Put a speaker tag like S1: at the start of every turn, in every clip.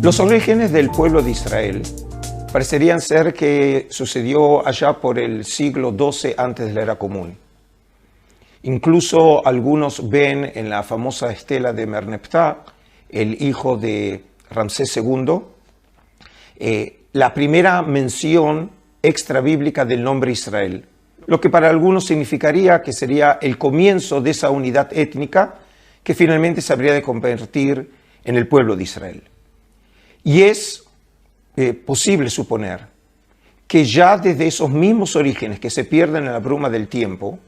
S1: Los orígenes del pueblo de Israel parecerían ser que sucedió allá por el siglo XII antes de la era común. Incluso algunos ven en la famosa estela de Merneptah, el hijo de Ramsés II, la primera mención extrabíblica del nombre Israel, lo que para algunos significaría que sería el comienzo de esa unidad étnica que finalmente se habría de convertir en el pueblo de Israel. Y es posible suponer que ya desde esos mismos orígenes que se pierden en la bruma del tiempo,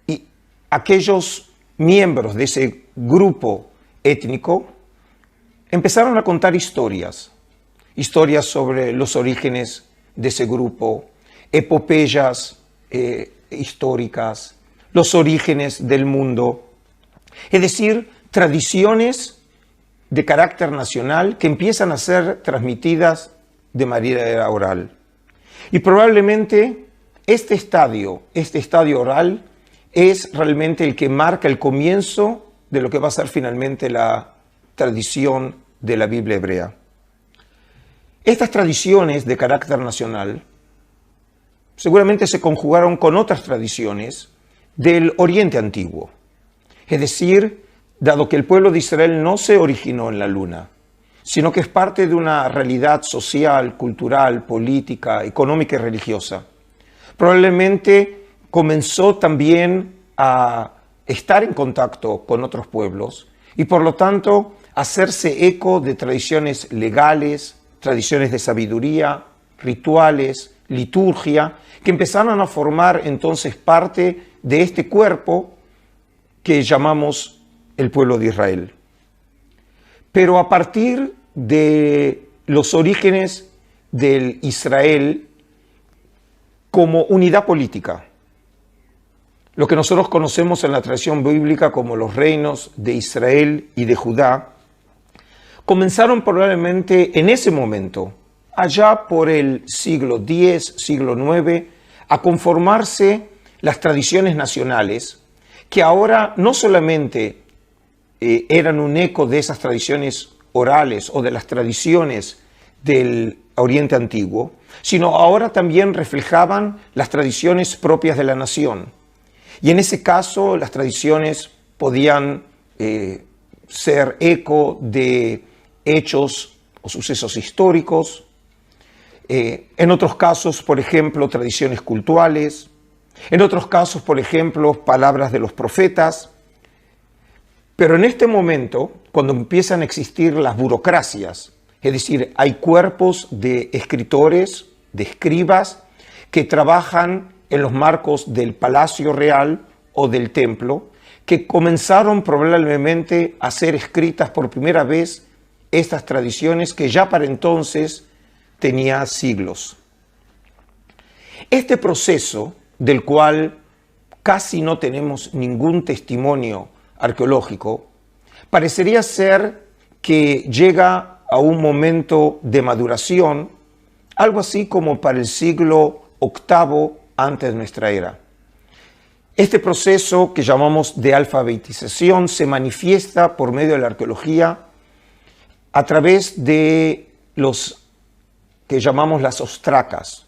S1: y aquellos miembros de ese grupo étnico empezaron a contar historias sobre los orígenes de ese grupo, epopeyas históricas, los orígenes del mundo, es decir, tradiciones de carácter nacional que empiezan a ser transmitidas de manera oral. Y probablemente este estadio oral es realmente el que marca el comienzo de lo que va a ser finalmente la tradición de la Biblia hebrea. Estas tradiciones de carácter nacional seguramente se conjugaron con otras tradiciones del Oriente Antiguo. Es decir, dado que el pueblo de Israel no se originó en la luna, sino que es parte de una realidad social, cultural, política, económica y religiosa, probablemente comenzó también a estar en contacto con otros pueblos y por lo tanto hacerse eco de tradiciones legales, tradiciones de sabiduría, rituales, liturgia, que empezaron a formar entonces parte de este cuerpo que llamamos el pueblo de Israel. Pero a partir de los orígenes del Israel como unidad política, lo que nosotros conocemos en la tradición bíblica como los reinos de Israel y de Judá, comenzaron probablemente en ese momento, allá por el siglo X, siglo IX, a conformarse las tradiciones nacionales, que ahora no solamente eran un eco de esas tradiciones orales o de las tradiciones del Oriente Antiguo, sino ahora también reflejaban las tradiciones propias de la nación. Y en ese caso las tradiciones podían ser eco de hechos o sucesos históricos, en otros casos, por ejemplo, tradiciones cultuales, en otros casos, por ejemplo, palabras de los profetas. Pero en este momento, cuando empiezan a existir las burocracias, es decir, hay cuerpos de escritores, de escribas, que trabajan en los marcos del palacio real o del templo, que comenzaron probablemente a ser escritas por primera vez estas tradiciones que ya para entonces tenía siglos. Este proceso, del cual casi no tenemos ningún testimonio arqueológico, parecería ser que llega a un momento de maduración, algo así como para el siglo VIII antes de nuestra era. Este proceso que llamamos de alfabetización se manifiesta por medio de la arqueología a través de los que llamamos las ostracas.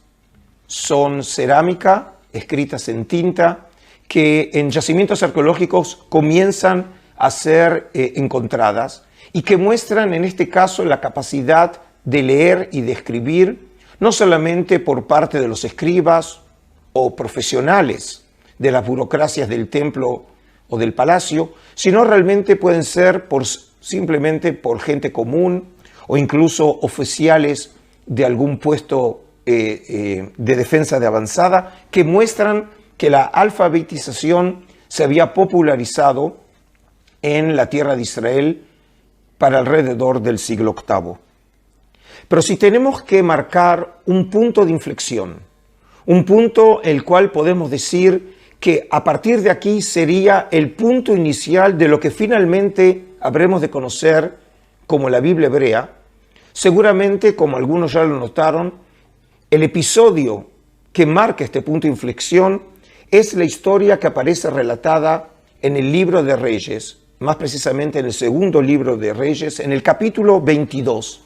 S1: Son cerámica escritas en tinta que en yacimientos arqueológicos comienzan a ser encontradas y que muestran en este caso la capacidad de leer y de escribir no solamente por parte de los escribas o profesionales de las burocracias del templo o del palacio, sino realmente pueden ser simplemente por gente común o incluso oficiales de algún puesto de defensa de avanzada, que muestran que la alfabetización se había popularizado en la tierra de Israel para alrededor del siglo VIII. Pero si tenemos que marcar un punto de inflexión, un punto el cual podemos decir que a partir de aquí sería el punto inicial de lo que finalmente habremos de conocer como la Biblia hebrea, seguramente, como algunos ya lo notaron, el episodio que marca este punto de inflexión es la historia que aparece relatada en el libro de Reyes, más precisamente en el segundo libro de Reyes, en el capítulo 22,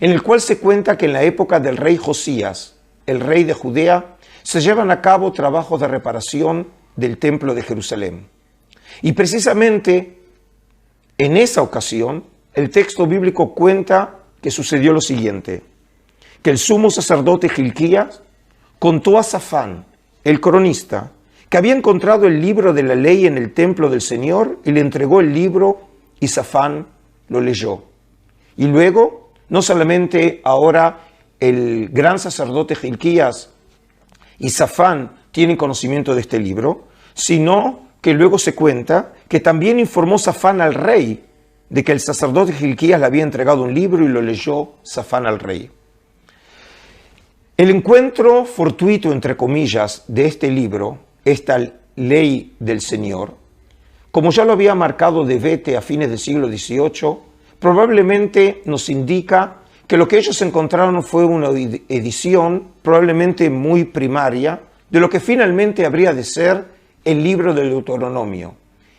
S1: en el cual se cuenta que en la época del rey Josías, el rey de Judea, se llevan a cabo trabajos de reparación del templo de Jerusalén. Y precisamente en esa ocasión, el texto bíblico cuenta que sucedió lo siguiente, que el sumo sacerdote Hilquías contó a Safán, el cronista, que había encontrado el libro de la ley en el templo del Señor y le entregó el libro y Safán lo leyó. Y luego, no solamente ahora el gran sacerdote Hilquías y Safán tienen conocimiento de este libro, sino que luego se cuenta que también informó Safán al rey de que el sacerdote Hilquías le había entregado un libro y lo leyó Safán al rey. El encuentro fortuito, entre comillas, de este libro, esta ley del Señor, como ya lo había marcado de Bete a fines del siglo XVIII, probablemente nos indica que lo que ellos encontraron fue una edición probablemente muy primaria de lo que finalmente habría de ser el libro del Deuteronomio,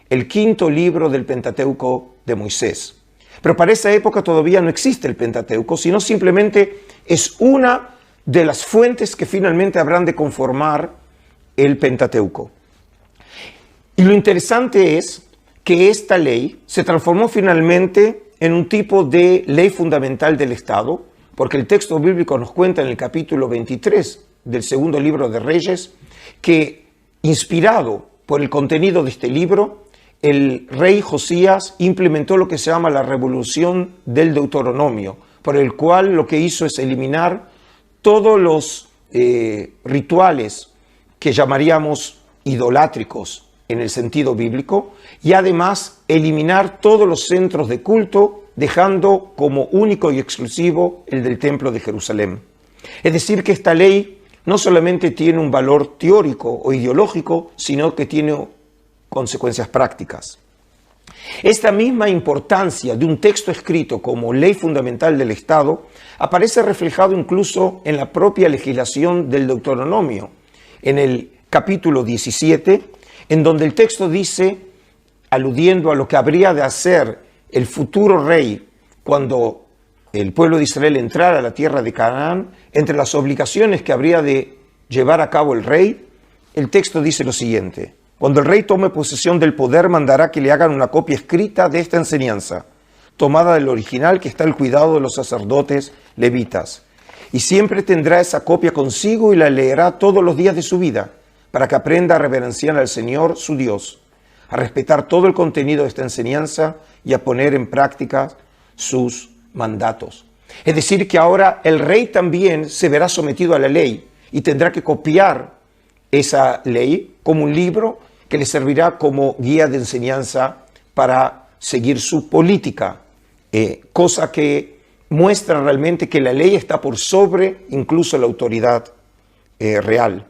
S1: el quinto libro del Pentateuco de Moisés. Pero para esa época todavía no existe el Pentateuco, sino simplemente es una de las fuentes que finalmente habrán de conformar el Pentateuco. Y lo interesante es que esta ley se transformó finalmente en un tipo de ley fundamental del Estado, porque el texto bíblico nos cuenta en el capítulo 23 del segundo libro de Reyes, que inspirado por el contenido de este libro, el rey Josías implementó lo que se llama la revolución del Deuteronomio, por el cual lo que hizo es eliminar todos los rituales que llamaríamos idolátricos en el sentido bíblico y además eliminar todos los centros de culto, dejando como único y exclusivo el del Templo de Jerusalén. Es decir, que esta ley no solamente tiene un valor teórico o ideológico, sino que tiene consecuencias prácticas. Esta misma importancia de un texto escrito como ley fundamental del Estado aparece reflejado incluso en la propia legislación del Deuteronomio, en el capítulo 17, en donde el texto dice, aludiendo a lo que habría de hacer el futuro rey cuando el pueblo de Israel entrara a la tierra de Canaán, entre las obligaciones que habría de llevar a cabo el rey, el texto dice lo siguiente: cuando el rey tome posesión del poder, mandará que le hagan una copia escrita de esta enseñanza, tomada del original que está al cuidado de los sacerdotes levitas. Y siempre tendrá esa copia consigo y la leerá todos los días de su vida, para que aprenda a reverenciar al Señor, su Dios, a respetar todo el contenido de esta enseñanza y a poner en práctica sus mandatos. Es decir, que ahora el rey también se verá sometido a la ley y tendrá que copiar esa ley como un libro que le servirá como guía de enseñanza para seguir su política, cosa que muestra realmente que la ley está por sobre incluso la autoridad real.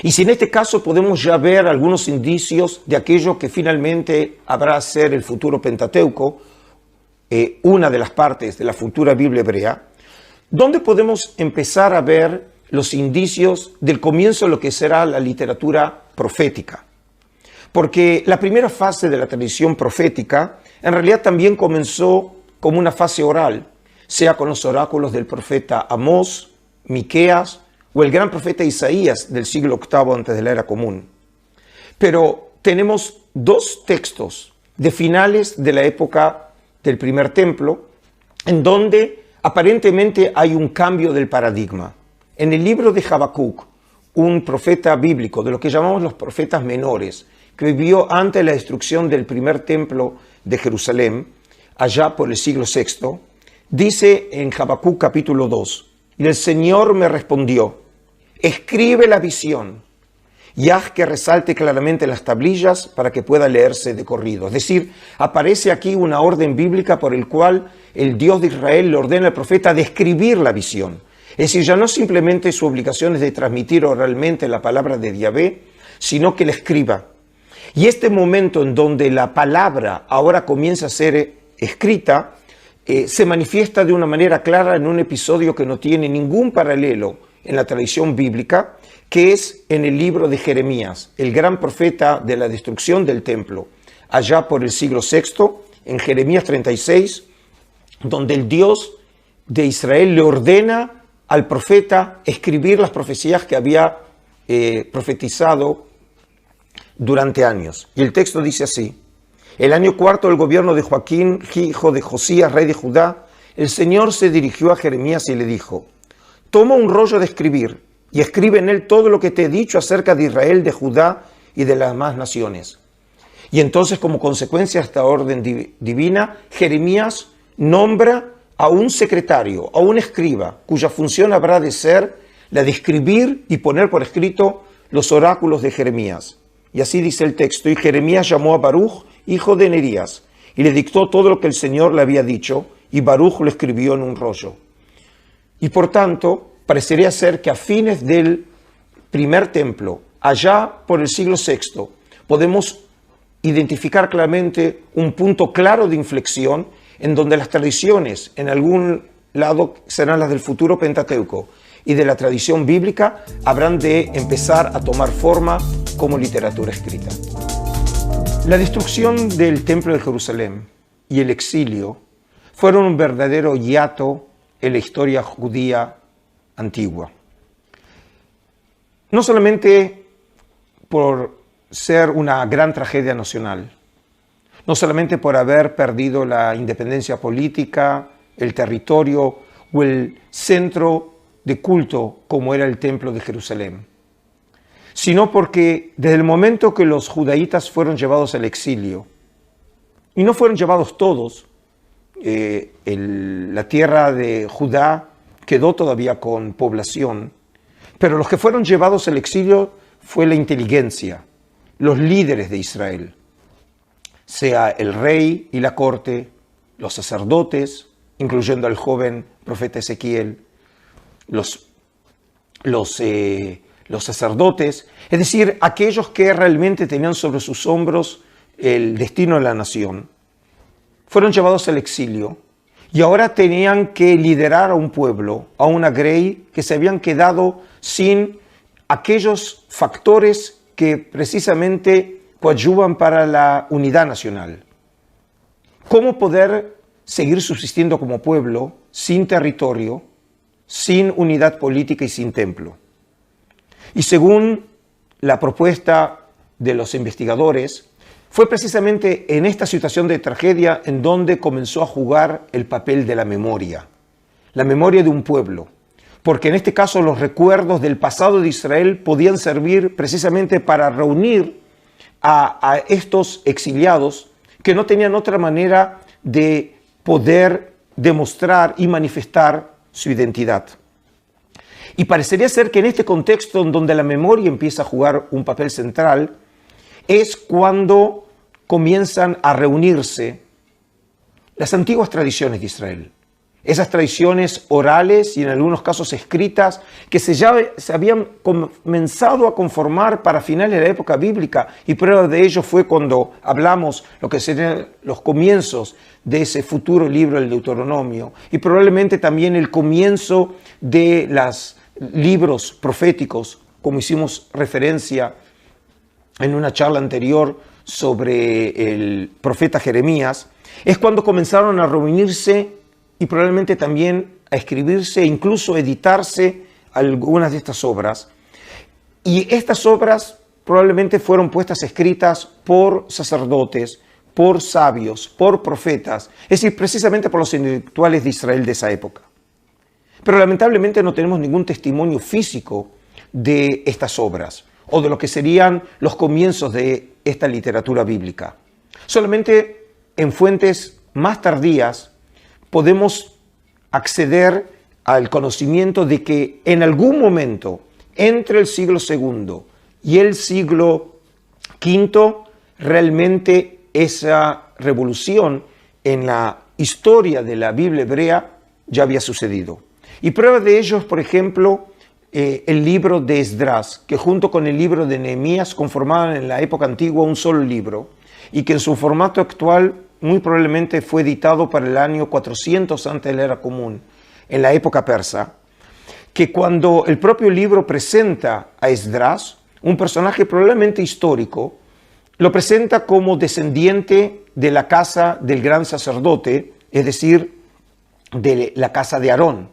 S1: Y si en este caso podemos ya ver algunos indicios de aquello que finalmente habrá de ser el futuro Pentateuco, una de las partes de la futura Biblia hebrea, ¿dónde podemos empezar a ver los indicios del comienzo de lo que será la literatura profética? Porque la primera fase de la tradición profética en realidad también comenzó como una fase oral, sea con los oráculos del profeta Amós, Miqueas o el gran profeta Isaías del siglo VIII antes de la era común. Pero tenemos dos textos de finales de la época del primer templo en donde aparentemente hay un cambio del paradigma. En el libro de Habacuc, un profeta bíblico de lo que llamamos los profetas menores, que vivió antes de la destrucción del primer templo de Jerusalén, allá por el siglo VI, dice en Habacuc capítulo 2, y el Señor me respondió: escribe la visión y haz que resalte claramente las tablillas para que pueda leerse de corrido. Es decir, aparece aquí una orden bíblica por el cual el Dios de Israel le ordena al profeta de escribir la visión. Es decir, ya no simplemente su obligación es de transmitir oralmente la palabra de Yahvé, sino que la escriba. Y este momento en donde la palabra ahora comienza a ser escrita, se manifiesta de una manera clara en un episodio que no tiene ningún paralelo en la tradición bíblica, que es en el libro de Jeremías, el gran profeta de la destrucción del templo, allá por el siglo VI, en Jeremías 36, donde el Dios de Israel le ordena al profeta escribir las profecías que había profetizado durante años. Y el texto dice así: el año cuarto del gobierno de Joaquín, hijo de Josías, rey de Judá, el Señor se dirigió a Jeremías y le dijo: toma un rollo de escribir y escribe en él todo lo que te he dicho acerca de Israel, de Judá y de las demás naciones. Y entonces, como consecuencia de esta orden divina, Jeremías nombra a un secretario, a un escriba, cuya función habrá de ser la de escribir y poner por escrito los oráculos de Jeremías. Y así dice el texto: y Jeremías llamó a Baruch, hijo de Nerías, y le dictó todo lo que el Señor le había dicho, y Baruch lo escribió en un rollo. Y por tanto, parecería ser que a fines del primer templo, allá por el siglo VI, podemos identificar claramente un punto claro de inflexión en donde las tradiciones, en algún lado, serán las del futuro Pentateuco, y de la tradición bíblica habrán de empezar a tomar forma como literatura escrita. La destrucción del Templo de Jerusalén y el exilio fueron un verdadero hiato en la historia judía antigua. No solamente por ser una gran tragedia nacional, no solamente por haber perdido la independencia política, el territorio o el centro de culto como era el Templo de Jerusalén, sino porque desde el momento que los judaítas fueron llevados al exilio, y no fueron llevados todos, la tierra de Judá quedó todavía con población, pero los que fueron llevados al exilio fue la inteligencia, los líderes de Israel, sea el rey y la corte, los sacerdotes, incluyendo al joven profeta Ezequiel, los sacerdotes, es decir, aquellos que realmente tenían sobre sus hombros el destino de la nación, fueron llevados al exilio y ahora tenían que liderar a un pueblo, a una grey que se habían quedado sin aquellos factores que precisamente coadyuvan para la unidad nacional. ¿Cómo poder seguir subsistiendo como pueblo sin territorio, sin unidad política y sin templo? Y según la propuesta de los investigadores, fue precisamente en esta situación de tragedia en donde comenzó a jugar el papel de la memoria de un pueblo, porque en este caso los recuerdos del pasado de Israel podían servir precisamente para reunir a estos exiliados que no tenían otra manera de poder demostrar y manifestar su identidad. Y parecería ser que en este contexto en donde la memoria empieza a jugar un papel central, es cuando comienzan a reunirse las antiguas tradiciones de Israel. Esas tradiciones orales y en algunos casos escritas que se habían comenzado a conformar para finales de la época bíblica, y prueba de ello fue cuando hablamos lo que serían los comienzos de ese futuro libro del Deuteronomio, y probablemente también el comienzo de los libros proféticos, como hicimos referencia en una charla anterior sobre el profeta Jeremías. Es cuando comenzaron a reunirse y probablemente también a escribirse e incluso editarse algunas de estas obras. Y estas obras probablemente fueron puestas escritas por sacerdotes, por sabios, por profetas, es decir, precisamente por los intelectuales de Israel de esa época. Pero lamentablemente no tenemos ningún testimonio físico de estas obras o de lo que serían los comienzos de esta literatura bíblica. Solamente en fuentes más tardías podemos acceder al conocimiento de que en algún momento, entre el siglo II y el siglo V, realmente esa revolución en la historia de la Biblia hebrea ya había sucedido. Y prueba de ello es, por ejemplo, el libro de Esdras, que junto con el libro de Nehemías conformaban en la época antigua un solo libro, y que en su formato actual muy probablemente fue editado para el año 400 antes de la era común, en la época persa, que cuando el propio libro presenta a Esdras, un personaje probablemente histórico, lo presenta como descendiente de la casa del gran sacerdote, es decir, de la casa de Aarón.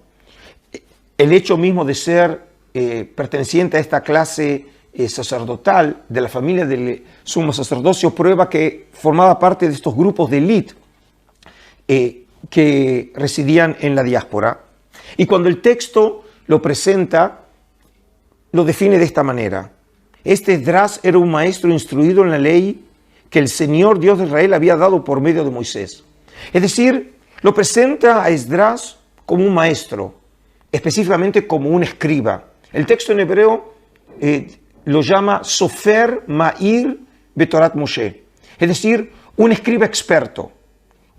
S1: El hecho mismo de ser perteneciente a esta clase sacerdotal de la familia del sumo sacerdocio prueba que formaba parte de estos grupos de élite que residían en la diáspora. Y cuando el texto lo presenta, lo define de esta manera. Este Esdras era un maestro instruido en la ley que el Señor Dios de Israel había dado por medio de Moisés. Es decir, lo presenta a Esdras como un maestro, específicamente como un escriba. El texto en hebreo lo llama Sofer Ma'ir Betorat Moshe, es decir, un escriba experto,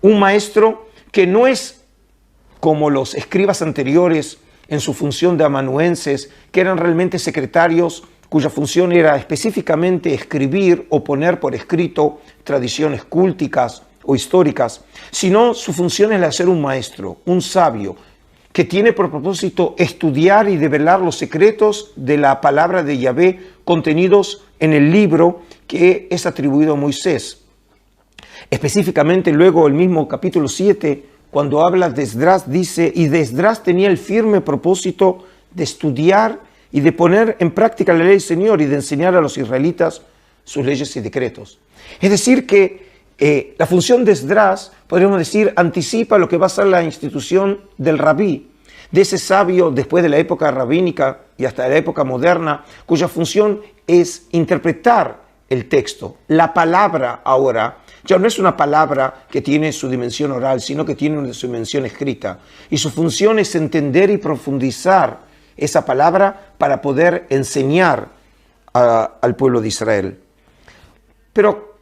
S1: un maestro que no es como los escribas anteriores en su función de amanuenses, que eran realmente secretarios cuya función era específicamente escribir o poner por escrito tradiciones cúlticas o históricas, sino su función es la de ser un maestro, un sabio, que tiene por propósito estudiar y develar los secretos de la palabra de Yahvé contenidos en el libro que es atribuido a Moisés. Específicamente luego el mismo capítulo 7, cuando habla de Esdras, dice, y de Esdras tenía el firme propósito de estudiar y de poner en práctica la ley del Señor y de enseñar a los israelitas sus leyes y decretos. Es decir que la función de Esdras, podríamos decir, anticipa lo que va a ser la institución del rabí, de ese sabio después de la época rabínica y hasta la época moderna, cuya función es interpretar el texto. La palabra ahora ya no es una palabra que tiene su dimensión oral, sino que tiene su dimensión escrita. Y su función es entender y profundizar esa palabra para poder enseñar al pueblo de Israel. Pero,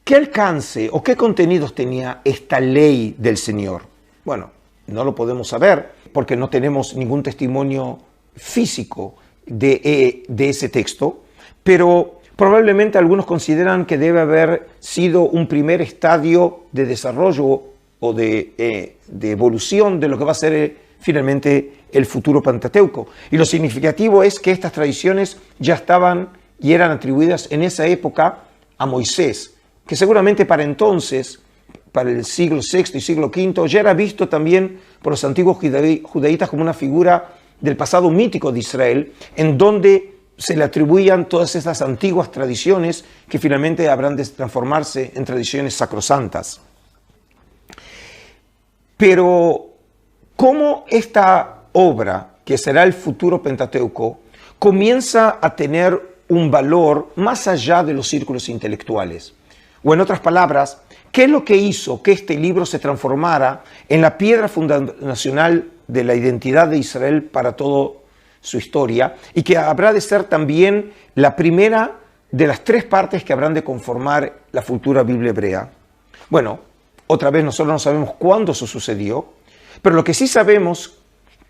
S1: ¿qué alcance o qué contenidos tenía esta ley del Señor? Bueno, no lo podemos saber porque no tenemos ningún testimonio físico de ese texto, pero probablemente algunos consideran que debe haber sido un primer estadio de desarrollo o de evolución de lo que va a ser finalmente el futuro Pentateuco. Y lo significativo es que estas tradiciones ya estaban y eran atribuidas en esa época a Moisés, que seguramente para entonces, para el siglo VI y siglo V, ya era visto también por los antiguos judaítas como una figura del pasado mítico de Israel, en donde se le atribuían todas estas antiguas tradiciones que finalmente habrán de transformarse en tradiciones sacrosantas. Pero, ¿cómo esta obra, que será el futuro Pentateuco, comienza a tener un valor más allá de los círculos intelectuales? O en otras palabras, ¿qué es lo que hizo que este libro se transformara en la piedra fundacional de la identidad de Israel para toda su historia y que habrá de ser también la primera de las tres partes que habrán de conformar la futura Biblia hebrea? Bueno, otra vez nosotros no sabemos cuándo eso sucedió, pero lo que sí sabemos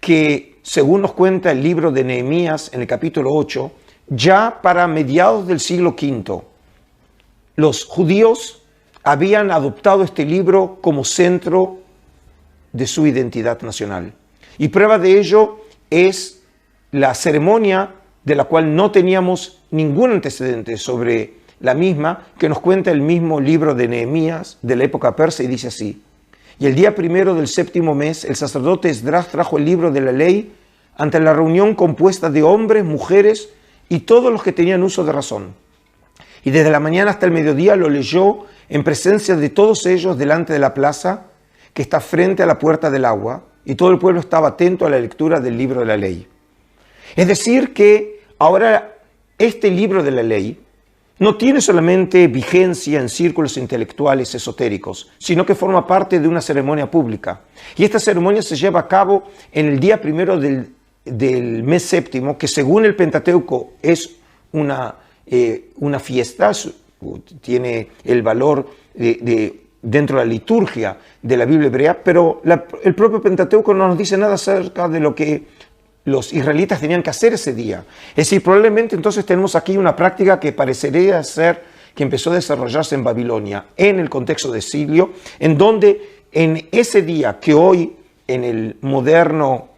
S1: que, según nos cuenta el libro de Nehemías en el capítulo 8, ya para mediados del siglo V, los judíos habían adoptado este libro como centro de su identidad nacional. Y prueba de ello es la ceremonia de la cual no teníamos ningún antecedente sobre la misma, que nos cuenta el mismo libro de Nehemías de la época persa y dice así: y el día primero del séptimo mes, el sacerdote Esdras trajo el libro de la ley ante la reunión compuesta de hombres, mujeres y todos los que tenían uso de razón. Y desde la mañana hasta el mediodía lo leyó en presencia de todos ellos delante de la plaza que está frente a la puerta del agua, y todo el pueblo estaba atento a la lectura del libro de la ley. Es decir que ahora este libro de la ley no tiene solamente vigencia en círculos intelectuales esotéricos, sino que forma parte de una ceremonia pública. Y esta ceremonia se lleva a cabo en el día primero del mes séptimo, que según el Pentateuco es una fiesta, tiene el valor dentro de la liturgia de la Biblia hebrea, pero el propio Pentateuco no nos dice nada acerca de lo que los israelitas tenían que hacer ese día. Es decir, probablemente entonces tenemos aquí una práctica que parecería ser que empezó a desarrollarse en Babilonia, en el contexto de exilio, en donde en ese día que hoy en el moderno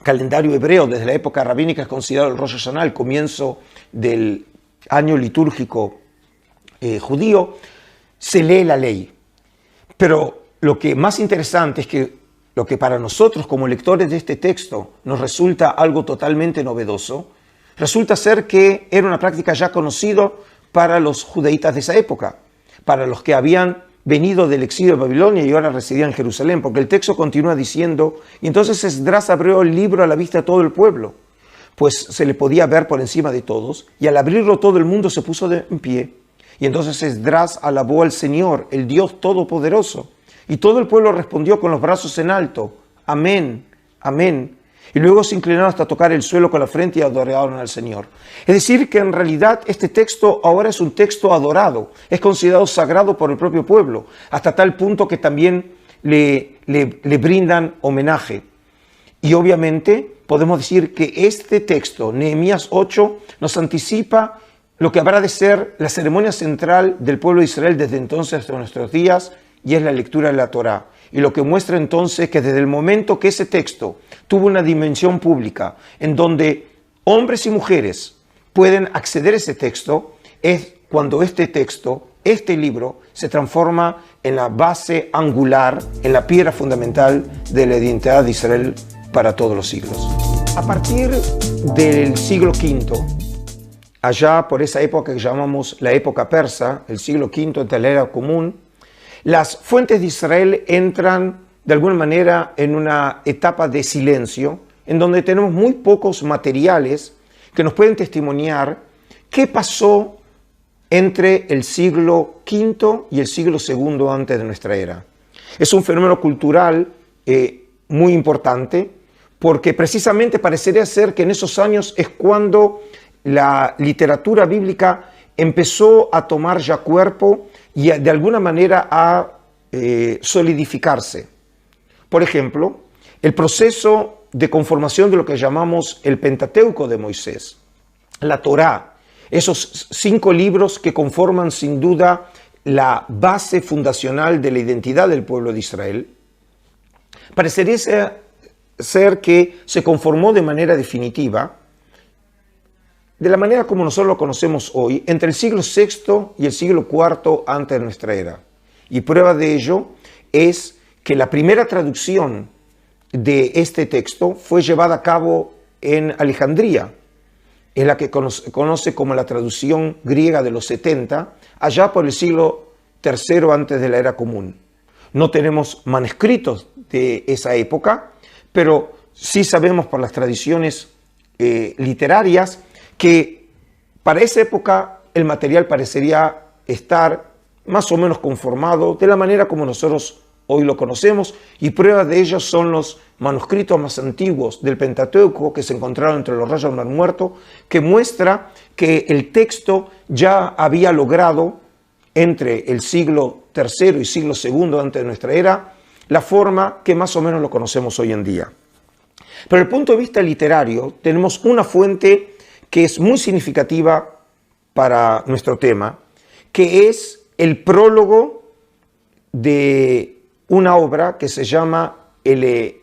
S1: calendario hebreo, desde la época rabínica, es considerado el Rosh Hashanah, el comienzo del año litúrgico judío, se lee la ley. Pero lo que más interesante es que lo que para nosotros como lectores de este texto nos resulta algo totalmente novedoso, resulta ser que era una práctica ya conocida para los judaítas de esa época, para los que habían venido del exilio de Babilonia y ahora residían en Jerusalén, porque el texto continúa diciendo, y entonces Esdras abrió el libro a la vista de todo el pueblo, pues se le podía ver por encima de todos, y al abrirlo todo el mundo se puso en pie. Y entonces Esdras alabó al Señor, el Dios Todopoderoso, y todo el pueblo respondió con los brazos en alto, amén, amén. Y luego se inclinaron hasta tocar el suelo con la frente y adoraron al Señor. Es decir, que en realidad este texto ahora es un texto adorado, es considerado sagrado por el propio pueblo, hasta tal punto que también le brindan homenaje. Y obviamente podemos decir que este texto, Nehemías 8, nos anticipa lo que habrá de ser la ceremonia central del pueblo de Israel desde entonces hasta nuestros días, y es la lectura de la Torá. Y lo que muestra entonces que desde el momento que ese texto tuvo una dimensión pública en donde hombres y mujeres pueden acceder a ese texto, es cuando este texto, este libro, se transforma en la base angular, en la piedra fundamental de la identidad de Israel para todos los siglos. A partir del siglo V, allá por esa época que llamamos la época persa, el siglo V entre la era común, las fuentes de Israel entran de alguna manera en una etapa de silencio, en donde tenemos muy pocos materiales que nos pueden testimoniar qué pasó entre el siglo V y el siglo II antes de nuestra era. Es un fenómeno cultural muy importante, porque precisamente parecería ser que en esos años es cuando la literatura bíblica empezó a tomar ya cuerpo y de alguna manera a solidificarse. Por ejemplo, el proceso de conformación de lo que llamamos el Pentateuco de Moisés, la Torá, esos 5 libros que conforman sin duda la base fundacional de la identidad del pueblo de Israel, parecería ser que se conformó de manera definitiva, de la manera como nosotros lo conocemos hoy, entre el siglo VI y el siglo IV antes de nuestra era. Y prueba de ello es que la primera traducción de este texto fue llevada a cabo en Alejandría, en la que conoce como la traducción griega de los 70, allá por el siglo III antes de la era común. No tenemos manuscritos de esa época, pero sí sabemos por las tradiciones literarias que para esa época el material parecería estar más o menos conformado de la manera como nosotros hoy lo conocemos, y prueba de ello son los manuscritos más antiguos del Pentateuco que se encontraron entre los rayos del Mar Muerto, que muestra que el texto ya había logrado entre el siglo III y siglo II antes de nuestra era la forma que más o menos lo conocemos hoy en día. Pero desde el punto de vista literario tenemos una fuente que es muy significativa para nuestro tema, que es el prólogo de una obra que se llama el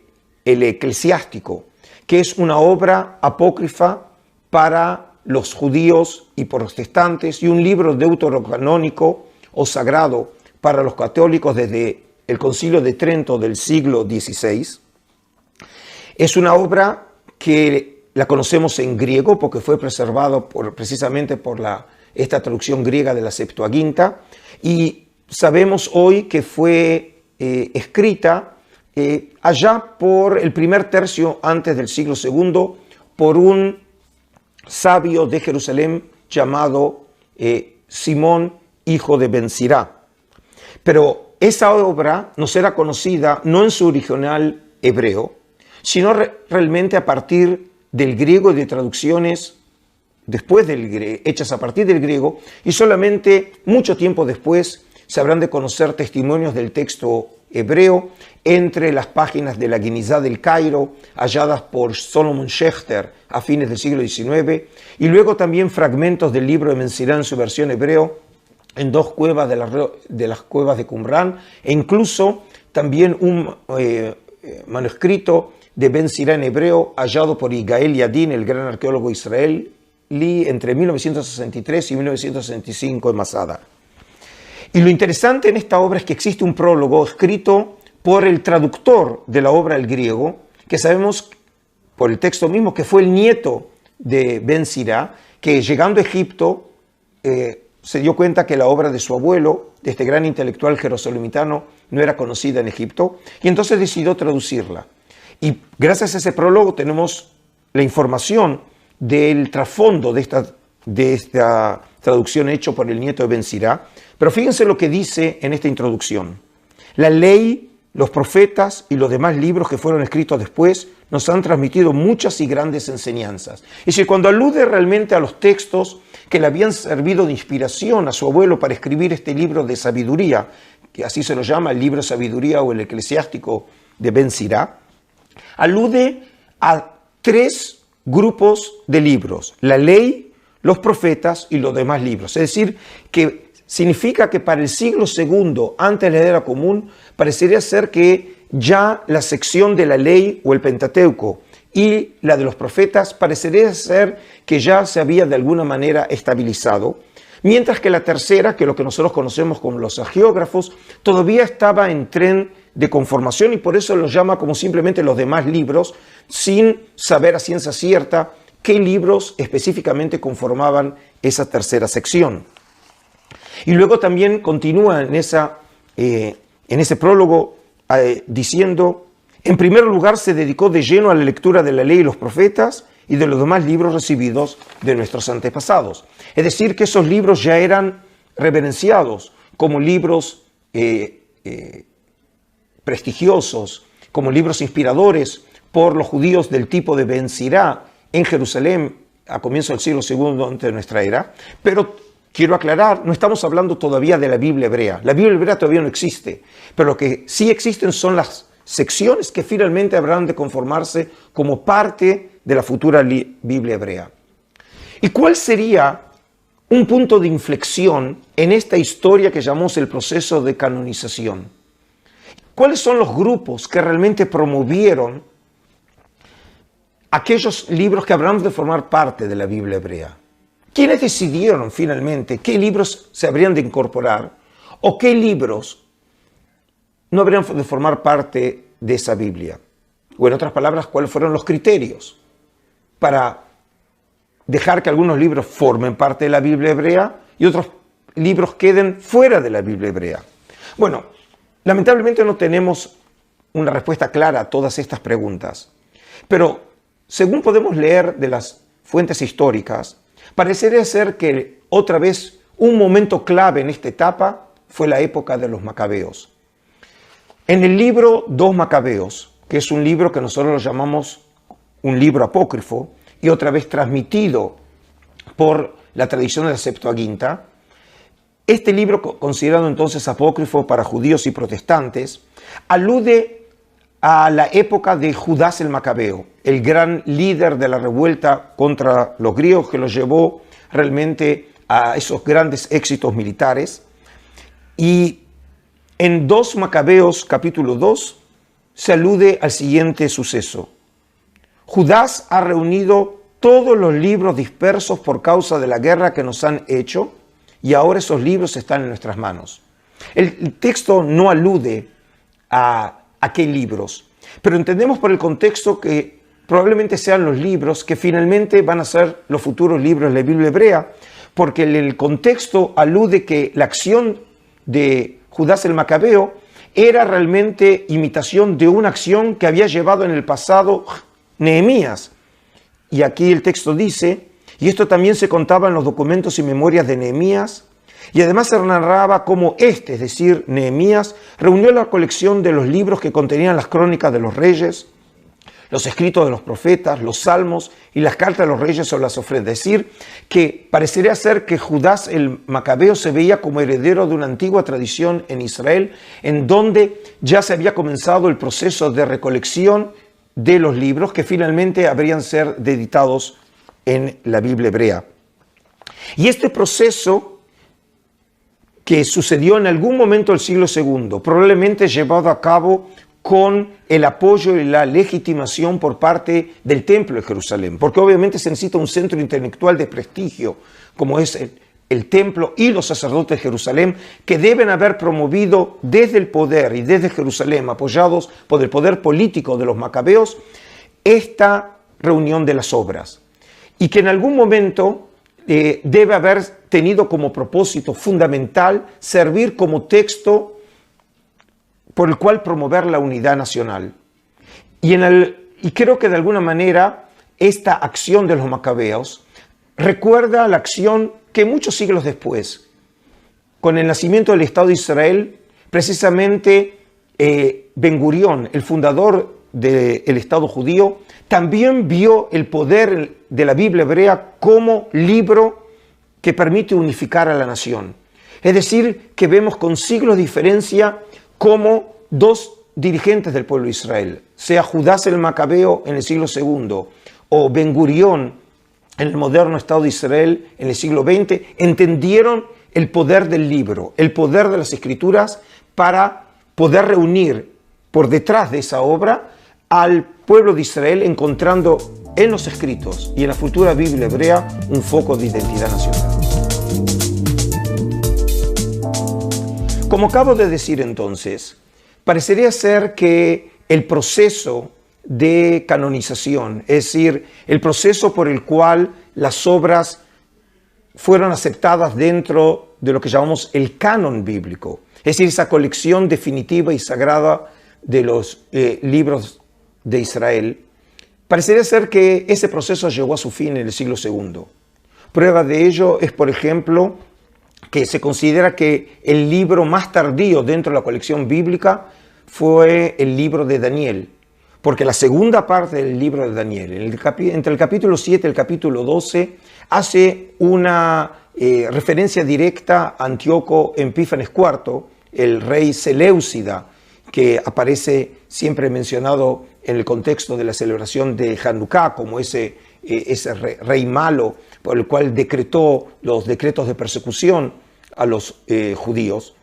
S1: Eclesiástico, que es una obra apócrifa para los judíos y protestantes y un libro deuterocanónico o sagrado para los católicos desde el Concilio de Trento del siglo XVI. Es una obra que la conocemos en griego porque fue preservado precisamente por esta traducción griega de la Septuaginta, y sabemos hoy que fue escrita allá por el primer tercio antes del siglo II por un sabio de Jerusalén llamado Simón, hijo de Ben-Sirá. Pero esa obra nos era conocida no en su original hebreo, sino realmente a partir del griego y de traducciones hechas a partir del griego, y solamente mucho tiempo después se habrán de conocer testimonios del texto hebreo entre las páginas de la Guinizá del Cairo, halladas por Solomon Schechter a fines del siglo XIX, y luego también fragmentos del libro de Ben-Sirá en su versión hebreo en 2 cuevas de las cuevas de Qumran, e incluso también un manuscrito de Ben-Sirá en hebreo hallado por Yigael Yadin, el gran arqueólogo israelí, entre 1963 y 1965 en Masada. Y lo interesante en esta obra es que existe un prólogo escrito por el traductor de la obra al griego, que sabemos por el texto mismo que fue el nieto de Ben Sira, que llegando a Egipto se dio cuenta que la obra de su abuelo, de este gran intelectual jerusalemitano, no era conocida en Egipto, y entonces decidió traducirla. Y gracias a ese prólogo tenemos la información del trasfondo de esta traducción hecha por el nieto de Ben Sira. Pero fíjense lo que dice en esta introducción. La ley, los profetas y los demás libros que fueron escritos después nos han transmitido muchas y grandes enseñanzas. Es decir, cuando alude realmente a los textos que le habían servido de inspiración a su abuelo para escribir este libro de sabiduría, que así se lo llama, el libro de sabiduría o el eclesiástico de Ben Sira, alude a 3 grupos de libros: la ley, los profetas y los demás libros. Es decir, que significa que para el siglo II, antes de la era común, parecería ser que ya la sección de la ley o el Pentateuco y la de los profetas parecería ser que ya se había de alguna manera estabilizado, mientras que la tercera, que es lo que nosotros conocemos como los hagiógrafos, todavía estaba en tren de conformación y por eso los llama como simplemente los demás libros, sin saber a ciencia cierta qué libros específicamente conformaban esa tercera sección. Y luego también continúa en ese prólogo diciendo: en primer lugar se dedicó de lleno a la lectura de la ley y los profetas y de los demás libros recibidos de nuestros antepasados. Es decir, que esos libros ya eran reverenciados como libros prestigiosos, como libros inspiradores por los judíos del tipo de Ben Sira en Jerusalén a comienzos del siglo II antes de nuestra era. Pero quiero aclarar, no estamos hablando todavía de la Biblia hebrea. La Biblia hebrea todavía no existe, pero lo que sí existen son las secciones que finalmente habrán de conformarse como parte de la futura Biblia hebrea. ¿Y cuál sería un punto de inflexión en esta historia que llamamos el proceso de canonización? ¿Cuáles son los grupos que realmente promovieron aquellos libros que habrán de formar parte de la Biblia hebrea? ¿Quiénes decidieron finalmente qué libros se habrían de incorporar o qué libros no habrían de formar parte de esa Biblia? O en otras palabras, ¿cuáles fueron los criterios para dejar que algunos libros formen parte de la Biblia hebrea y otros libros queden fuera de la Biblia hebrea? Bueno, lamentablemente no tenemos una respuesta clara a todas estas preguntas, pero según podemos leer de las fuentes históricas, parecería ser que otra vez un momento clave en esta etapa fue la época de los macabeos. En el libro 2 Macabeos, que es un libro que nosotros lo llamamos un libro apócrifo y otra vez transmitido por la tradición de la Septuaginta, este libro, considerado entonces apócrifo para judíos y protestantes, alude a la época de Judas el Macabeo, el gran líder de la revuelta contra los griegos que los llevó realmente a esos grandes éxitos militares. Y en 2 Macabeos capítulo 2 se alude al siguiente suceso: Judas ha reunido todos los libros dispersos por causa de la guerra que nos han hecho y ahora esos libros están en nuestras manos. El texto no alude a qué libros, pero entendemos por el contexto que probablemente sean los libros que finalmente van a ser los futuros libros de la Biblia hebrea, porque el contexto alude que la acción de Judas el Macabeo era realmente imitación de una acción que había llevado en el pasado Nehemías. Y aquí el texto dice: y esto también se contaba en los documentos y memorias de Nehemías, y además se narraba cómo es decir, Nehemías, reunió la colección de los libros que contenían las crónicas de los reyes, los escritos de los profetas, los salmos y las cartas de los reyes sobre las ofrendas. Es decir, que parecería ser que Judas el Macabeo se veía como heredero de una antigua tradición en Israel, en donde ya se había comenzado el proceso de recolección de los libros que finalmente habrían ser editados en la Biblia hebrea. Y este proceso, que sucedió en algún momento del siglo II, probablemente llevado a cabo con el apoyo y la legitimación por parte del Templo de Jerusalén, porque obviamente se necesita un centro intelectual de prestigio, como es el templo y los sacerdotes de Jerusalén, que deben haber promovido desde el poder y desde Jerusalén, apoyados por el poder político de los macabeos, esta reunión de las obras. Y que en algún momento debe haber tenido como propósito fundamental servir como texto por el cual promover la unidad nacional. Y creo que de alguna manera esta acción de los macabeos recuerda la acción que muchos siglos después, con el nacimiento del Estado de Israel, precisamente Ben Gurión, el fundador del Estado judío, también vio el poder de la Biblia hebrea como libro que permite unificar a la nación. Es decir, que vemos con siglos de diferencia cómo dos dirigentes del pueblo de Israel, sea Judás el Macabeo en el siglo II o Ben Gurión en el moderno Estado de Israel en el siglo XX, entendieron el poder del libro, el poder de las Escrituras para poder reunir por detrás de esa obra al pueblo de Israel, encontrando en los escritos y en la futura Biblia hebrea un foco de identidad nacional. Como acabo de decir entonces, parecería ser que el proceso de canonización, es decir, el proceso por el cual las obras fueron aceptadas dentro de lo que llamamos el canon bíblico, es decir, esa colección definitiva y sagrada de los libros de Israel, parecería ser que ese proceso llegó a su fin en el siglo II. Prueba de ello es, por ejemplo, que se considera que el libro más tardío dentro de la colección bíblica fue el libro de Daniel, porque la segunda parte del libro de Daniel, entre el capítulo 7 y el capítulo 12, hace una referencia directa a Antíoco Epífanes IV, el rey Seleucida, que aparece siempre mencionado en el contexto de la celebración de Hanukkah como ese rey malo por el cual decretó los decretos de persecución a los judíos.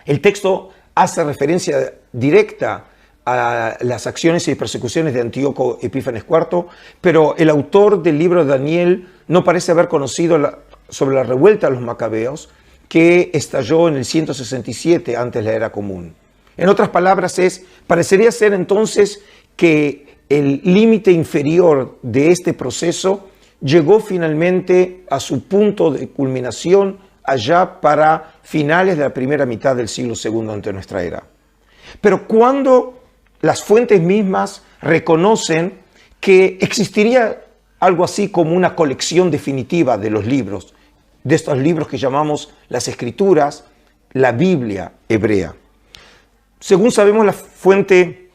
S1: El texto hace referencia directa a las acciones y persecuciones de Antíoco Epífanes IV, pero el autor del libro de Daniel no parece haber conocido sobre la revuelta de los macabeos que estalló en el 167 antes de la era común. En otras palabras, parecería ser entonces que el límite inferior de este proceso llegó finalmente a su punto de culminación allá para finales de la primera mitad del siglo II ante nuestra era. Pero cuando las fuentes mismas reconocen que existiría algo así como una colección definitiva de los libros, de estos libros que llamamos las Escrituras, la Biblia hebrea. Según sabemos, la fuente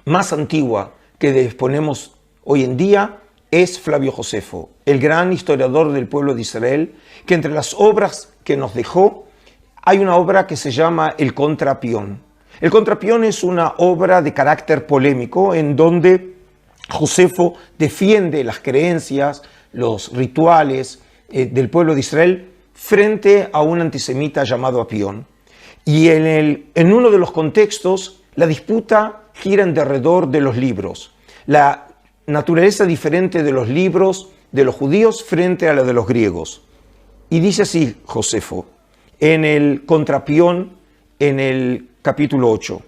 S1: más antigua que disponemos hoy en día es Flavio Josefo, el gran historiador del pueblo de Israel, que entre las obras que nos dejó hay una obra que se llama El Contrapión. El Contrapión es una obra de carácter polémico en donde Josefo defiende las creencias, los rituales del pueblo de Israel frente a un antisemita llamado Apión. Y en uno de los contextos, la disputa gira en derredor de los libros. La naturaleza diferente de los libros de los judíos frente a la de los griegos. Y dice así Josefo, en el Contrapión, en el capítulo 8.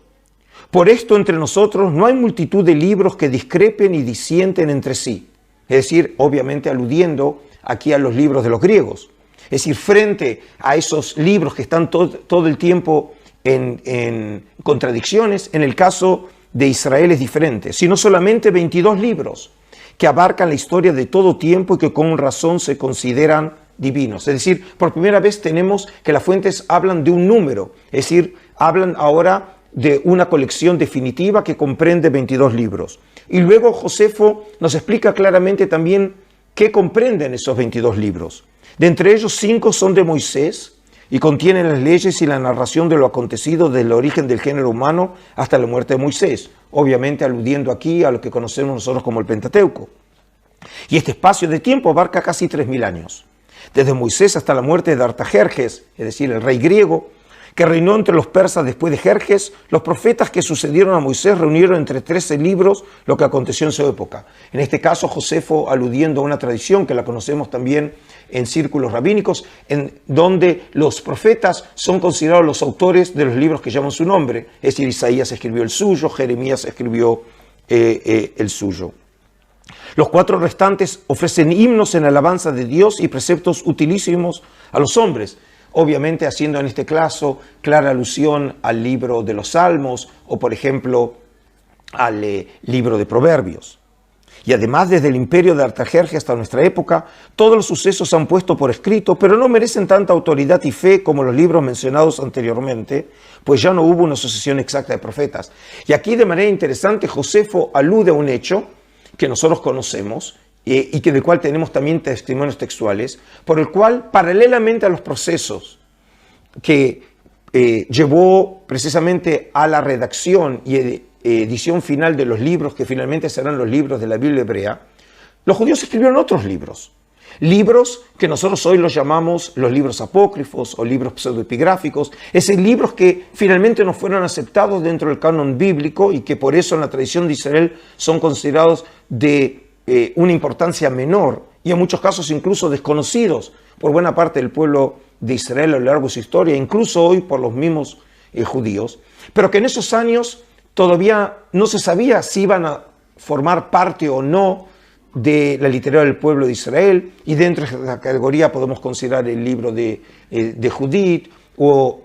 S1: Por esto entre nosotros no hay multitud de libros que discrepen y disienten entre sí. Es decir, obviamente aludiendo aquí a los libros de los griegos. Es decir, frente a esos libros que están todo el tiempo en contradicciones, en el caso de Israel es diferente, sino solamente 22 libros que abarcan la historia de todo tiempo y que con razón se consideran divinos. Es decir, por primera vez tenemos que las fuentes hablan de un número, es decir, hablan ahora de una colección definitiva que comprende 22 libros. Y luego Josefo nos explica claramente también qué comprenden esos 22 libros. De entre ellos 5 son de Moisés y contienen las leyes y la narración de lo acontecido desde el origen del género humano hasta la muerte de Moisés, obviamente aludiendo aquí a lo que conocemos nosotros como el Pentateuco. Y este espacio de tiempo abarca casi 3000 años, desde Moisés hasta la muerte de Artajerjes, es decir, el rey griego, que reinó entre los persas después de Jerjes, los profetas que sucedieron a Moisés reunieron entre 13 libros lo que aconteció en su época. En este caso, Josefo aludiendo a una tradición que la conocemos también en círculos rabínicos, en donde los profetas son considerados los autores de los libros que llevan su nombre. Es decir, Isaías escribió el suyo, Jeremías escribió el suyo. Los 4 restantes ofrecen himnos en alabanza de Dios y preceptos utilísimos a los hombres, obviamente haciendo en este caso clara alusión al libro de los Salmos o, por ejemplo, al libro de Proverbios. Y además, desde el imperio de Artajerjes hasta nuestra época, todos los sucesos se han puesto por escrito, pero no merecen tanta autoridad y fe como los libros mencionados anteriormente, pues ya no hubo una sucesión exacta de profetas. Y aquí, de manera interesante, Josefo alude a un hecho que nosotros conocemos y del cual tenemos también testimonios textuales, por el cual, paralelamente a los procesos que llevó precisamente a la redacción y edición final de los libros que finalmente serán los libros de la Biblia hebrea, los judíos escribieron otros libros. Libros que nosotros hoy los llamamos los libros apócrifos o libros pseudoepigráficos, es decir, libros que finalmente no fueron aceptados dentro del canon bíblico y que por eso en la tradición de Israel son considerados de una importancia menor y en muchos casos incluso desconocidos por buena parte del pueblo de Israel a lo largo de su historia, incluso hoy por los mismos judíos, pero que en esos años todavía no se sabía si iban a formar parte o no de la literatura del pueblo de Israel, y dentro de esta categoría podemos considerar el libro de Judith o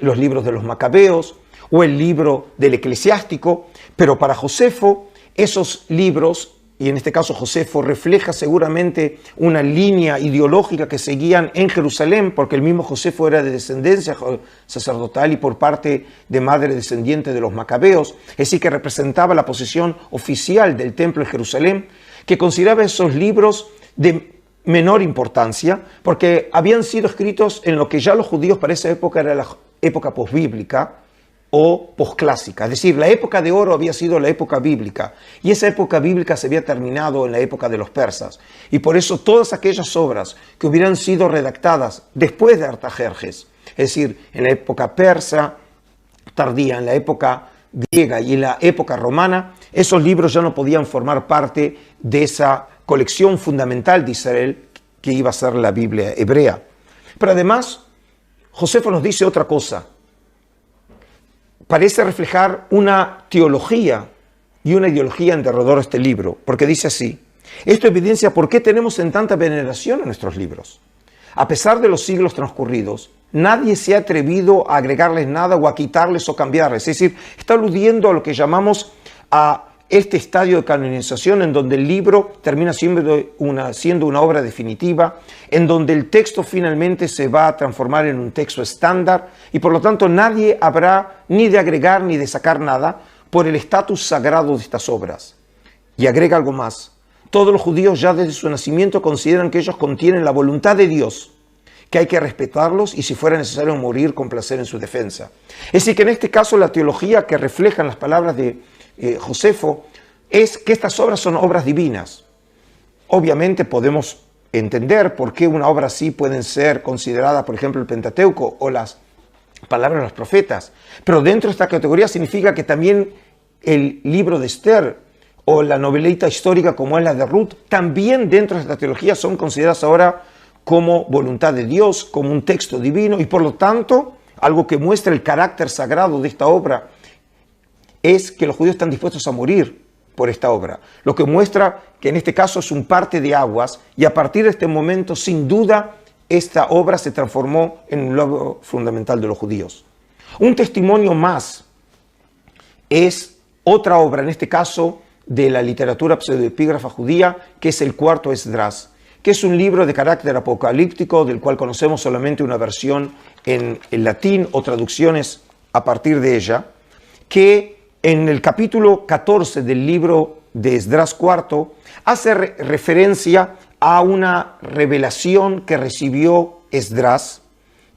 S1: los libros de los Macabeos o el libro del Eclesiástico, pero para Josefo esos libros, y en este caso Josefo refleja seguramente una línea ideológica que seguían en Jerusalén, porque el mismo Josefo era de descendencia sacerdotal y por parte de madre descendiente de los Macabeos, es decir, que representaba la posición oficial del templo de Jerusalén, que consideraba esos libros de menor importancia, porque habían sido escritos en lo que ya los judíos para esa época era la época posbíblica, o posclásica, es decir, la época de oro había sido la época bíblica y esa época bíblica se había terminado en la época de los persas y por eso todas aquellas obras que hubieran sido redactadas después de Artajerjes, es decir, en la época persa tardía, en la época griega y en la época romana, esos libros ya no podían formar parte de esa colección fundamental de Israel que iba a ser la Biblia hebrea. Pero además, Josefo nos dice otra cosa. Parece reflejar una teología y una ideología en derredor de este libro, porque dice así: esto evidencia por qué tenemos en tanta veneración a nuestros libros. A pesar de los siglos transcurridos, nadie se ha atrevido a agregarles nada o a quitarles o cambiarles. Es decir, está aludiendo a lo que llamamos a este estadio de canonización en donde el libro termina siendo una obra definitiva, en donde el texto finalmente se va a transformar en un texto estándar y por lo tanto nadie habrá ni de agregar ni de sacar nada por el estatus sagrado de estas obras. Y agrega algo más: todos los judíos ya desde su nacimiento consideran que ellos contienen la voluntad de Dios, que hay que respetarlos y si fuera necesario morir con placer en su defensa. Es decir, que en este caso la teología que reflejan las palabras de Josefo es que estas obras son obras divinas. Obviamente podemos entender por qué una obra así pueden ser consideradas, por ejemplo, el Pentateuco o las palabras de los profetas, pero dentro de esta categoría significa que también el libro de Esther o la novelita histórica como es la de Ruth, también dentro de esta teología son consideradas ahora como voluntad de Dios, como un texto divino y por lo tanto algo que muestra el carácter sagrado de esta obra es que los judíos están dispuestos a morir por esta obra, lo que muestra que en este caso es un parte de aguas y a partir de este momento, sin duda, esta obra se transformó en un logro fundamental de los judíos. Un testimonio más es otra obra, en este caso de la literatura pseudoepígrafa judía, que es el Cuarto Esdras, que es un libro de carácter apocalíptico del cual conocemos solamente una versión en latín o traducciones a partir de ella, que en el capítulo 14 del libro de Esdras IV hace referencia a una revelación que recibió Esdras,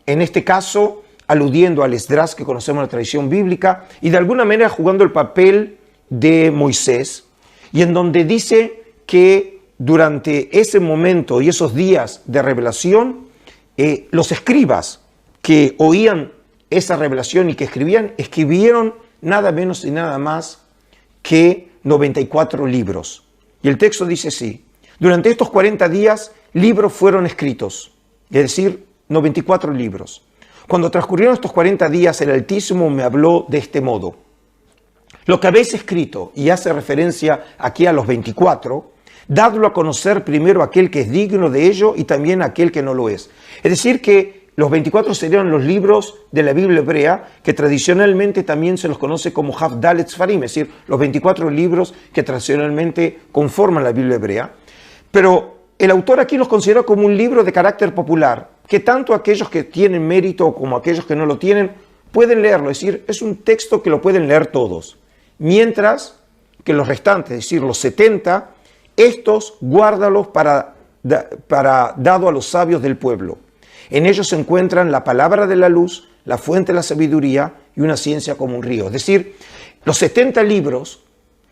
S1: en este caso aludiendo al Esdras que conocemos en la tradición bíblica y de alguna manera jugando el papel de Moisés, y en donde dice que durante ese momento y esos días de revelación, los escribas que oían esa revelación y que escribieron nada menos y nada más que 94 libros. Y el texto dice así: durante estos 40 días libros fueron escritos, es decir, 94 libros. Cuando transcurrieron estos 40 días, el Altísimo me habló de este modo: lo que habéis escrito, y hace referencia aquí a los 24, dadlo a conocer primero a aquel que es digno de ello y también a aquel que no lo es. Es decir, que los 24 serían los libros de la Biblia hebrea, que tradicionalmente también se los conoce como Havdalet Sfarim, es decir, los 24 libros que tradicionalmente conforman la Biblia hebrea. Pero el autor aquí los considera como un libro de carácter popular, que tanto aquellos que tienen mérito como aquellos que no lo tienen pueden leerlo, es decir, es un texto que lo pueden leer todos. Mientras que los restantes, es decir, los 70, estos guárdalos para dado a los sabios del pueblo. En ellos se encuentran la palabra de la luz, la fuente de la sabiduría y una ciencia como un río. Es decir, los 70 libros,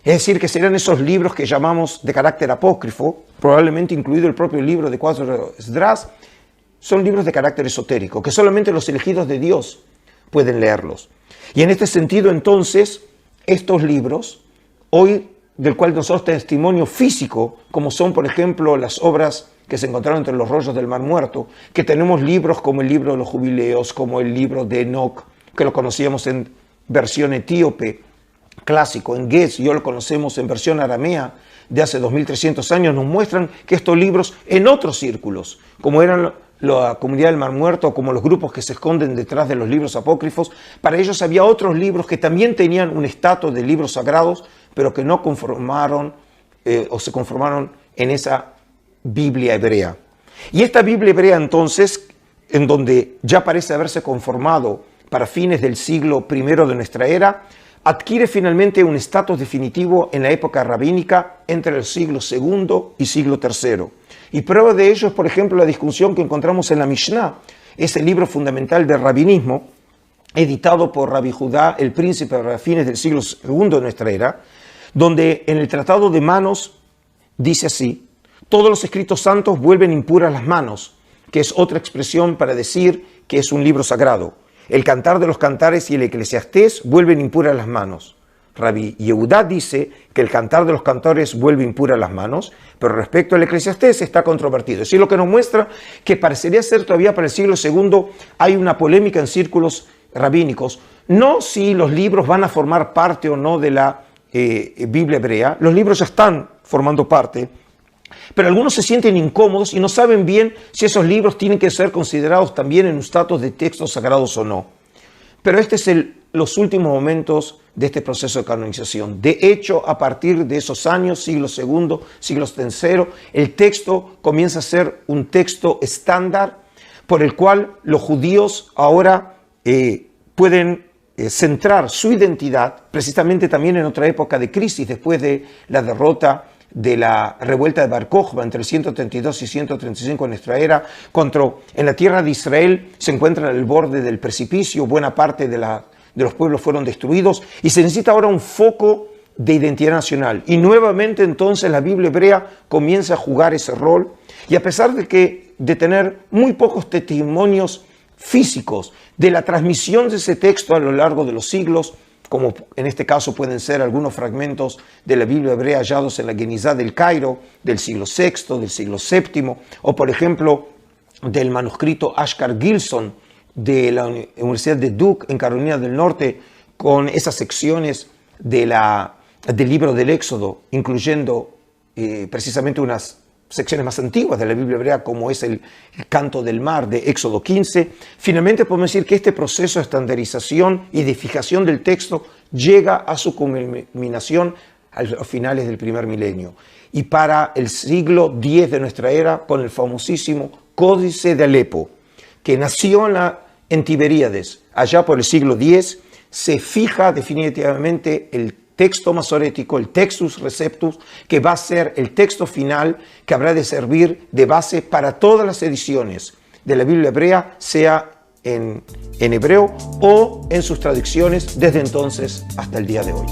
S1: es decir, que serán esos libros que llamamos de carácter apócrifo, probablemente incluido el propio libro de 4 Esdras, son libros de carácter esotérico, que solamente los elegidos de Dios pueden leerlos. Y en este sentido, entonces, estos libros, hoy del cual nosotros tenemos testimonio físico, como son, por ejemplo, las obras que se encontraron entre los rollos del Mar Muerto, que tenemos libros como el libro de los jubileos, como el libro de Enoch, que lo conocíamos en versión etíope, clásico, en Getz, y hoy lo conocemos en versión aramea de hace 2300 años, nos muestran que estos libros en otros círculos, como eran la comunidad del Mar Muerto, como los grupos que se esconden detrás de los libros apócrifos, para ellos había otros libros que también tenían un estatus de libros sagrados, pero que no conformaron o se conformaron en esa Biblia hebrea. Y esta Biblia hebrea entonces, en donde ya parece haberse conformado para fines del siglo I de nuestra era, adquiere finalmente un estatus definitivo en la época rabínica entre el siglo II y siglo III. Y prueba de ello es, por ejemplo, la discusión que encontramos en la Mishnah, ese libro fundamental del rabinismo, editado por Rabbi Judá, el príncipe a fines del siglo II de nuestra era, donde en el Tratado de Manos dice así: todos los escritos santos vuelven impuras las manos, que es otra expresión para decir que es un libro sagrado. El Cantar de los Cantares y el Eclesiastés vuelven impuras las manos. Rabbi Yehudá dice que el Cantar de los Cantares vuelve impuras las manos, pero respecto al Eclesiastés está controvertido. Es decir, lo que nos muestra que parecería ser todavía para el siglo II hay una polémica en círculos rabínicos, no si los libros van a formar parte o no de la Biblia hebrea. Los libros ya están formando parte, pero algunos se sienten incómodos y no saben bien si esos libros tienen que ser considerados también en un estatus de textos sagrados o no. Pero este es los últimos momentos de este proceso de canonización. De hecho, a partir de esos años, siglo II, siglo III, el texto comienza a ser un texto estándar por el cual los judíos ahora pueden centrar su identidad, precisamente también en otra época de crisis, después de la derrota de la revuelta de Bar Kokhba entre el 132 y 135 en nuestra era, en la tierra de Israel se encuentra al borde del precipicio, buena parte de los pueblos fueron destruidos y se necesita ahora un foco de identidad nacional. Y nuevamente entonces la Biblia hebrea comienza a jugar ese rol, y a pesar de tener muy pocos testimonios físicos de la transmisión de ese texto a lo largo de los siglos, como en este caso pueden ser algunos fragmentos de la Biblia hebrea hallados en la Genizá del Cairo del siglo VI, del siglo VII, o por ejemplo del manuscrito Ashkar Gilson de la Universidad de Duke en Carolina del Norte, con esas secciones del libro del Éxodo, incluyendo precisamente unas secciones más antiguas de la Biblia hebrea, como es el Canto del Mar de Éxodo 15. Finalmente podemos decir que este proceso de estandarización y de fijación del texto llega a su culminación a los finales del primer milenio. Y para el siglo X de nuestra era, con el famosísimo Códice de Alepo, que nació en Tiberíades, allá por el siglo X, se fija definitivamente el texto masorético, el Textus Receptus, que va a ser el texto final que habrá de servir de base para todas las ediciones de la Biblia hebrea, sea en hebreo o en sus traducciones desde entonces hasta el día de hoy.